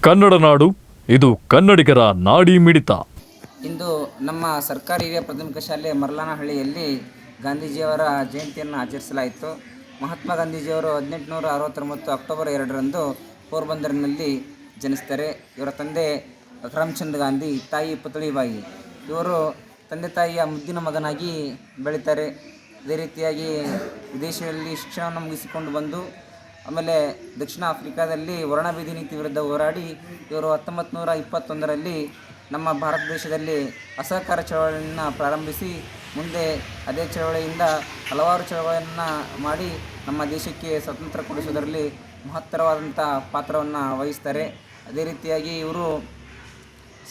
ಕನ್ನಡ ನಾಡು, ಇದು ಕನ್ನಡಿಗರ ನಾಡಿ ಮಿಡಿತ. ಇಂದು ನಮ್ಮ ಸರ್ಕಾರಿ ಹಿರಿಯ ಪ್ರಾಥಮಿಕ ಶಾಲೆ ಮರ್ಲಾನಹಳ್ಳಿಯಲ್ಲಿ ಗಾಂಧೀಜಿಯವರ ಜಯಂತಿಯನ್ನು ಆಚರಿಸಲಾಯಿತು. ಮಹಾತ್ಮ ಗಾಂಧೀಜಿಯವರು 1869 ಅಕ್ಟೋಬರ್ 2ರಂದು ಪೋರ್ಬಂದರ್ನಲ್ಲಿ ಜನಿಸ್ತಾರೆ. ಇವರ ತಂದೆ ಕರಮ್ಚಂದ್ ಗಾಂಧಿ, ತಾಯಿ ಪುತಳಿಬಾಯಿ. ಇವರು ತಂದೆ ತಾಯಿಯ ಮುದ್ದಿನ ಮಗನಾಗಿ ಬೆಳೀತಾರೆ. ಅದೇ ರೀತಿಯಾಗಿ ವಿದೇಶದಲ್ಲಿ ಶಿಕ್ಷಣವನ್ನು ಮುಗಿಸಿಕೊಂಡು ಬಂದು ಆಮೇಲೆ ದಕ್ಷಿಣ ಆಫ್ರಿಕಾದಲ್ಲಿ ವರ್ಣಭೇದಿ ನೀತಿ ವಿರುದ್ಧ ಹೋರಾಡಿ ಇವರು 1921ರಲ್ಲಿ ನಮ್ಮ ಭಾರತ ದೇಶದಲ್ಲಿ ಅಸಹಕಾರ ಚಳವಳಿಯನ್ನು ಪ್ರಾರಂಭಿಸಿ ಮುಂದೆ ಅದೇ ಚಳವಳಿಯಿಂದ ಹಲವಾರು ಚಳವಳಿಯನ್ನು ಮಾಡಿ ನಮ್ಮ ದೇಶಕ್ಕೆ ಸ್ವತಂತ್ರ ಕೊಡಿಸುವುದರಲ್ಲಿ ಮಹತ್ತರವಾದಂಥ ಪಾತ್ರವನ್ನು ವಹಿಸ್ತಾರೆ. ಅದೇ ರೀತಿಯಾಗಿ ಇವರು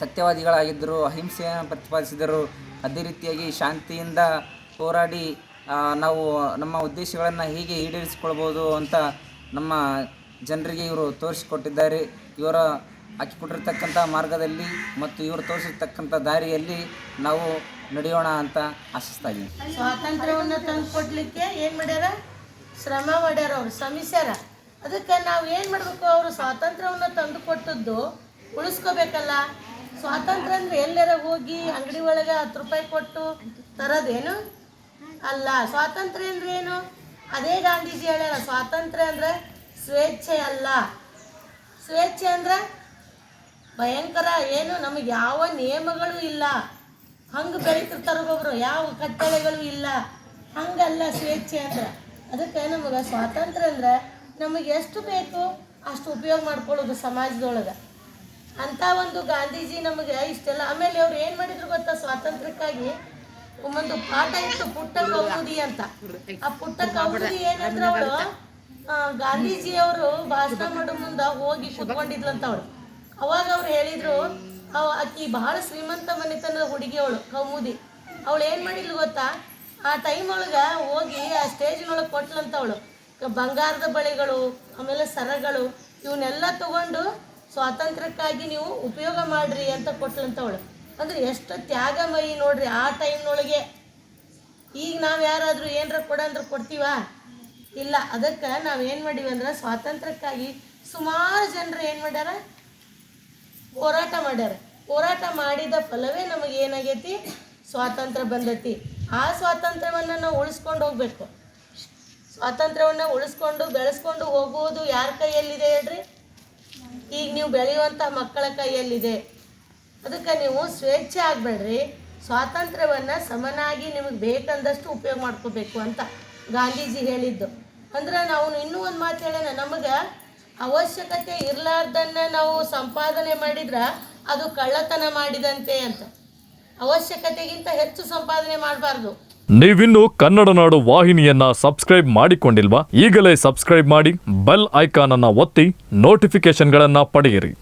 ಸತ್ಯವಾದಿಗಳಾಗಿದ್ದರು, ಅಹಿಂಸೆಯನ್ನು ಪ್ರತಿಪಾದಿಸಿದರು. ಅದೇ ರೀತಿಯಾಗಿ ಶಾಂತಿಯಿಂದ ಹೋರಾಡಿ ನಾವು ನಮ್ಮ ಉದ್ದೇಶಗಳನ್ನು ಹೇಗೆ ಈಡೇರಿಸಿಕೊಳ್ಬೋದು ಅಂತ ನಮ್ಮ ಜನರಿಗೆ ಇವರು ತೋರಿಸಿಕೊಟ್ಟಿದ್ದಾರೆ. ಇವರ ಹಾಕಿಕೊಟ್ಟಿರ್ತಕ್ಕಂಥ ಮಾರ್ಗದಲ್ಲಿ ಮತ್ತು ಇವರು ತೋರಿಸಿರ್ತಕ್ಕಂಥ ದಾರಿಯಲ್ಲಿ ನಾವು ನಡೆಯೋಣ ಅಂತ ಆಶಿಸ್ತಾ ಇದ್ದೀನಿ. ಸ್ವಾತಂತ್ರ್ಯವನ್ನು ತಂದು ಕೊಡಲಿಕ್ಕೆ ಏನು ಮಾಡ್ಯಾರ? ಶ್ರಮ ಮಾಡ್ಯಾರ, ಅವರು ಶ್ರಮಿಸ್ಯಾರ. ಅದಕ್ಕೆ ನಾವು ಏನು ಮಾಡಬೇಕು? ಅವರು ಸ್ವಾತಂತ್ರ್ಯವನ್ನು ತಂದು ಕೊಟ್ಟದ್ದು ಉಳಿಸ್ಕೋಬೇಕಲ್ಲ. ಸ್ವಾತಂತ್ರ್ಯ ಅಂದರೆ ಎಲ್ಲರ ಹೋಗಿ ಅಂಗಡಿ ಒಳಗೆ 10 ರೂಪಾಯಿ ಕೊಟ್ಟು ತರೋದೇನು ಅಲ್ಲ. ಸ್ವಾತಂತ್ರ್ಯ ಅಂದ್ರೆ ಏನು? ಅದೇ ಗಾಂಧೀಜಿ ಹೇಳ್ಯಾರ, ಸ್ವಾತಂತ್ರ್ಯ ಅಂದರೆ ಸ್ವೇಚ್ಛೆ ಅಲ್ಲ. ಸ್ವೇಚ್ಛೆ ಅಂದ್ರೆ ಭಯಂಕರ ಏನು, ನಮಗೆ ಯಾವ ನಿಯಮಗಳು ಇಲ್ಲ, ಹಂಗೆ ಬೆಳೀತಿರ್ತಾರೆ ಒಬ್ಬೊಬ್ರು, ಯಾವ ಕಟ್ಟಳೆಗಳು ಇಲ್ಲ, ಹಂಗಲ್ಲ ಸ್ವೇಚ್ಛೆ ಅಂದ್ರೆ. ಅದಕ್ಕೆ ನಮಗೆ ಸ್ವಾತಂತ್ರ್ಯ ಅಂದ್ರೆ ನಮಗೆ ಎಷ್ಟು ಬೇಕು ಅಷ್ಟು ಉಪಯೋಗ ಮಾಡ್ಕೊಳ್ಳೋದು ಸಮಾಜದೊಳಗೆ. ಅಂಥ ಒಂದು ಗಾಂಧೀಜಿ ನಮಗೆ ಇಷ್ಟೆಲ್ಲ. ಆಮೇಲೆ ಅವ್ರು ಏನು ಮಾಡಿದ್ರು ಗೊತ್ತಾ? ಸ್ವಾತಂತ್ರ್ಯಕ್ಕಾಗಿ ಒಂದು ಪಾಠ ಇತ್ತು, ಪುಟ್ಟ ಕೌಮುದಿ ಅಂತ. ಆ ಪುಟ್ಟ ಕೌಮುದಿ ಏನಂದ್ರೆ ಅವಳು ಗಾಂಧೀಜಿಯವರು ಭಾಷಣ ಮಾಡೋ ಮುಂದೆ ಹೋಗಿ ಕೂತ್ಕೊಂಡಿದ್ಲಂತ ಅವಳು. ಅವಾಗ ಅವ್ರು ಹೇಳಿದರು, ಆಕಿ ಬಹಳ ಶ್ರೀಮಂತ ಮನೆತನದ ಹುಡುಗಿ ಅವಳು ಕೌಮುದಿ. ಅವಳು ಏನು ಮಾಡಿದ್ಲು ಗೊತ್ತಾ? ಆ ಟೈಮ್ ಒಳಗೆ ಹೋಗಿ ಆ ಸ್ಟೇಜಿನೊಳಗೆ ಕೊಟ್ಲಂತ ಅವಳು. ಬಂಗಾರದ ಬಳೆಗಳು, ಆಮೇಲೆ ಸರಗಳು, ಇವನ್ನೆಲ್ಲ ತಗೊಂಡು ಸ್ವಾತಂತ್ರ್ಯಕ್ಕಾಗಿ ನೀವು ಉಪಯೋಗ ಮಾಡಿರಿ ಅಂತ ಕೊಟ್ಲಂತ ಅವಳು. ಅಂದರೆ ಎಷ್ಟು ತ್ಯಾಗಮಯಿ ನೋಡ್ರಿ ಆ ಟೈಮ್ನೊಳಗೆ. ಈಗ ನಾವು ಯಾರಾದರೂ ಏನರ ಕೊಡಂದ್ರೆ ಕೊಡ್ತೀವಾ? ಇಲ್ಲ. ಅದಕ್ಕೆ ನಾವು ಏನು ಮಾಡೀವಿ ಅಂದ್ರೆ ಸ್ವಾತಂತ್ರ್ಯಕ್ಕಾಗಿ ಸುಮಾರು ಜನರು ಏನು ಮಾಡ್ಯಾರ? ಹೋರಾಟ ಮಾಡ್ಯಾರ. ಹೋರಾಟ ಮಾಡಿದ ಫಲವೇ ನಮಗೆ ಏನಾಗೈತಿ? ಸ್ವಾತಂತ್ರ್ಯ ಬಂದೈತಿ. ಆ ಸ್ವಾತಂತ್ರ್ಯವನ್ನು ನಾವು ಉಳಿಸ್ಕೊಂಡು ಹೋಗಬೇಕು. ಸ್ವಾತಂತ್ರ್ಯವನ್ನು ಉಳಿಸ್ಕೊಂಡು ಬೆಳೆಸ್ಕೊಂಡು ಹೋಗುವುದು ಯಾರ ಕೈಯಲ್ಲಿದೆ ಹೇಳ್ರಿ? ಈಗ ನೀವು ಬೆಳೆಯುವಂಥ ಮಕ್ಕಳ ಕೈಯಲ್ಲಿದೆ. ಅದಕ್ಕೆ ನೀವು ಸ್ವೇಚ್ಛೆ ಆಗಬೇಡ್ರಿ, ಸ್ವಾತಂತ್ರ್ಯವನ್ನು ಸಮನಾಗಿ ನಿಮಗೆ ಬೇಕಂದಷ್ಟು ಉಪಯೋಗ ಮಾಡ್ಕೋಬೇಕು ಅಂತ ಗಾಂಧೀಜಿ ಹೇಳಿದ್ದು. ಅಂದ್ರೆ ನಾವು ಇನ್ನೂ ಒಂದು ಮಾತು ಹೇಳೋಣ, ನಮಗೆ ಅವಶ್ಯಕತೆ ಇರಲಾರ್ದನ್ನು ನಾವು ಸಂಪಾದನೆ ಮಾಡಿದ್ರೆ ಅದು ಕಳ್ಳತನ ಮಾಡಿದಂತೆ ಅಂತ. ಅವಶ್ಯಕತೆಗಿಂತ ಹೆಚ್ಚು ಸಂಪಾದನೆ ಮಾಡಬಾರ್ದು. ನೀವಿನ್ನು ಕನ್ನಡ ನಾಡು ವಾಹಿನಿಯನ್ನ ಸಬ್ಸ್ಕ್ರೈಬ್ ಮಾಡಿಕೊಂಡಿಲ್ವಾ? ಈಗಲೇ ಸಬ್ಸ್ಕ್ರೈಬ್ ಮಾಡಿ, ಬೆಲ್ ಐಕಾನ್ ಅನ್ನ ಒತ್ತಿ ನೋಟಿಫಿಕೇಶನ್ಗಳನ್ನ ಪಡೆಯಿರಿ.